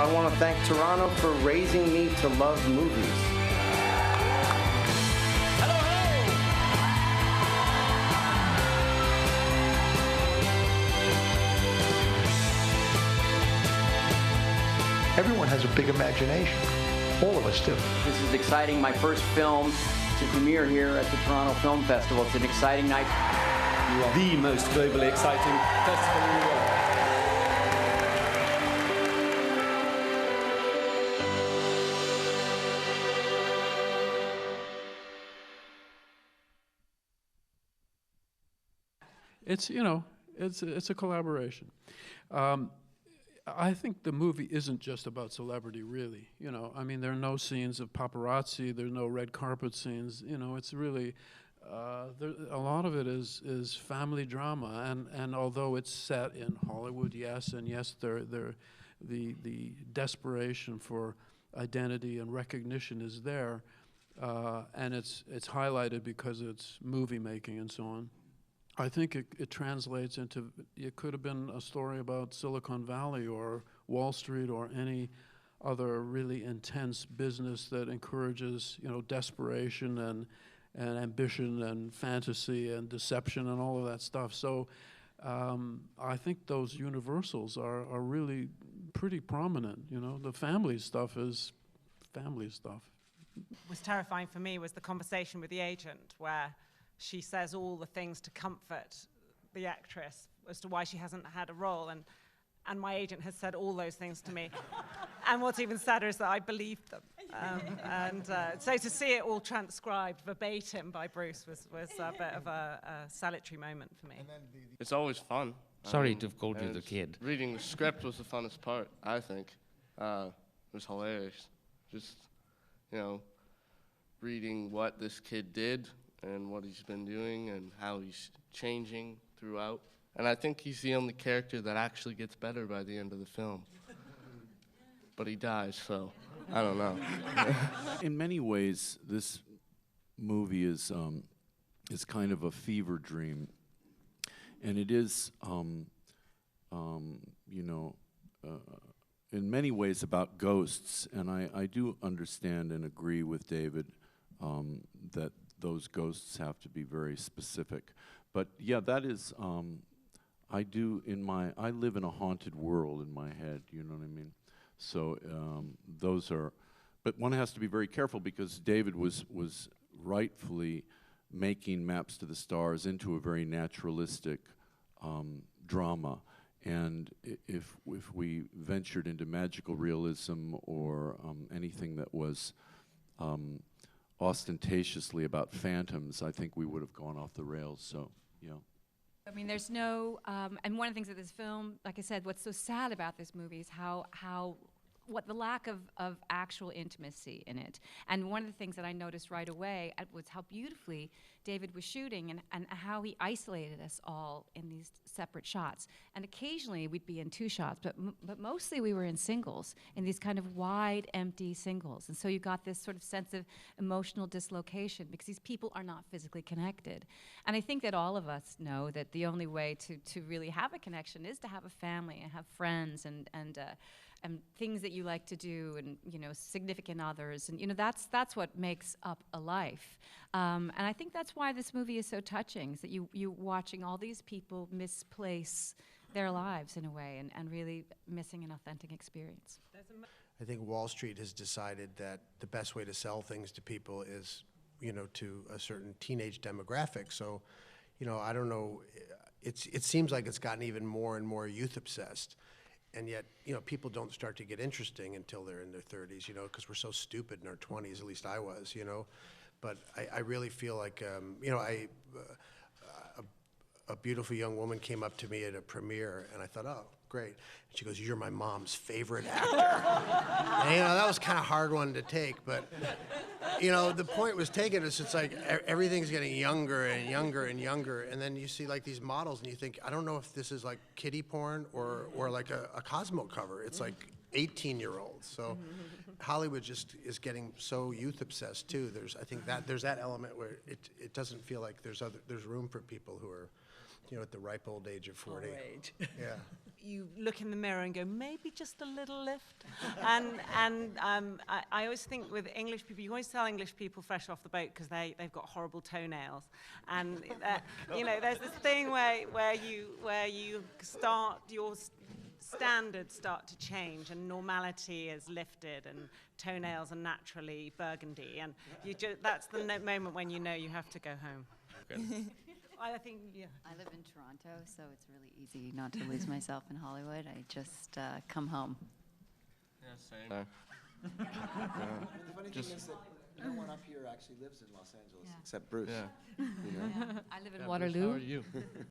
I want to thank Toronto for raising me to love movies. Hello, Everyone has a big imagination. All of us do. This is exciting. My first film to premiere here at the Toronto Film Festival. It's an exciting night. You are the most globally exciting festival in the world. It's, you know, it's a collaboration. I think the movie isn't just about celebrity, really. You know, I mean, there are no scenes of paparazzi. There's no red carpet scenes. You know, it's really a lot of it is family drama. And although it's set in Hollywood, yes, and yes, the desperation for identity and recognition is there, and it's highlighted because it's movie making and so on. I think it translates into, it could have been a story about Silicon Valley or Wall Street or any other really intense business that encourages, you know, desperation and ambition and fantasy and deception and all of that stuff. So I think those universals are really pretty prominent, you know. The family stuff is family stuff. What was terrifying for me was the conversation with the agent where she says all the things to comfort the actress as to why she hasn't had a role, and my agent has said all those things to me. And what's even sadder is that I believed them. So to see it all transcribed verbatim by Bruce was a bit of a salutary moment for me. It's always fun. Sorry to have called you the kid. Reading the script was the funnest part, I think. It was hilarious. Just, you know, reading what this kid did and what he's been doing and how he's changing throughout. And I think he's the only character that actually gets better by the end of the film. But he dies, so I don't know. In many ways, this movie is kind of a fever dream. And it is, you know, in many ways about ghosts. And I do understand and agree with David that those ghosts have to be very specific. But yeah, that is, I live in a haunted world in my head, you know what I mean? So those are, but one has to be very careful because David was rightfully making Maps to the Stars into a very naturalistic drama. And if we ventured into magical realism or anything that was ostentatiously about phantoms, I think we would have gone off the rails, so, yeah. I mean, there's no, and one of the things that this film, like I said, what's so sad about this movie is what the lack of actual intimacy in it. And one of the things that I noticed right away was how beautifully David was shooting and how he isolated us all in these separate shots. And occasionally we'd be in two shots, but mostly we were in singles, in these kind of wide, empty singles. And so you got this sort of sense of emotional dislocation because these people are not physically connected. And I think that all of us know that the only way to really have a connection is to have a family and have friends and things that you like to do, and you know, significant others, and you know, that's what makes up a life. And I think that's why this movie is so touching, is that you watching all these people misplace their lives in a way, and really missing an authentic experience. I think Wall Street has decided that the best way to sell things to people is, you know, to a certain teenage demographic. So, you know, I don't know. It seems like it's gotten even more and more youth obsessed. And yet, you know, people don't start to get interesting until they're in their 30s, you know, because we're so stupid in our 20s, at least I was, you know. But I really feel like, you know, a beautiful young woman came up to me at a premiere, and I thought, oh, great. And she goes, you're my mom's favorite actor. And, you know, that was kind of a hard one to take, but, you know, the point was taken. It's like everything's getting younger and younger and younger, and then you see like these models, and you think, I don't know if this is like kiddie porn or like a Cosmo cover. It's like 18-year-olds. So Hollywood just is getting so youth obsessed too. I think that there's that element where it doesn't feel like there's room for people who are you know, at the ripe old age of 40. Old age. Yeah. You look in the mirror and go, maybe just a little lift. I always think with English people, you always tell English people fresh off the boat because they've got horrible toenails. And, you know, there's this thing where you start, your standards start to change and normality is lifted and toenails are naturally burgundy. And that's the moment when you know you have to go home. I think, yeah. I live in Toronto, so it's really easy not to lose myself in Hollywood. I just come home. Yeah, same. The funny thing is that no one up here actually lives in Los Angeles except Bruce. Yeah. I live in Bruce, Waterloo. how are you?